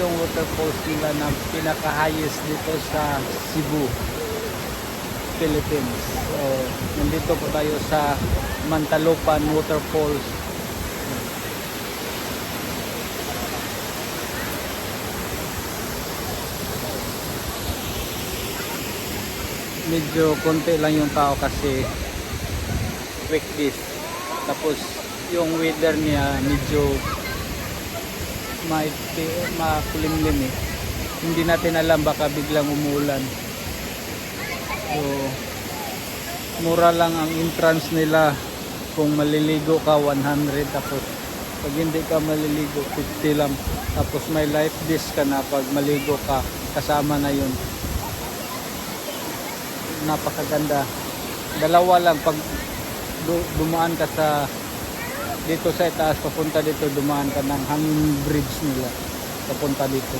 yung waterfalls nila na pinaka-highest dito sa Cebu, Philippines. So, nandito po tayo sa Mantalupan Waterfalls. Medyo konti lang yung tao kasi weekdays. Tapos yung weather niya medyo makulimlim eh. Hindi natin alam, baka biglang umulan. So mura lang ang entrance nila. Kung maliligo ka 100, tapos pag hindi ka maliligo 50 lang. Tapos may life vest ka na pag maligo ka, kasama na yun. Napakaganda. Dalawa lang pag dumaan ka sa dito sa itaas papunta dito, dumaan ka ng hanging bridge nila papunta dito.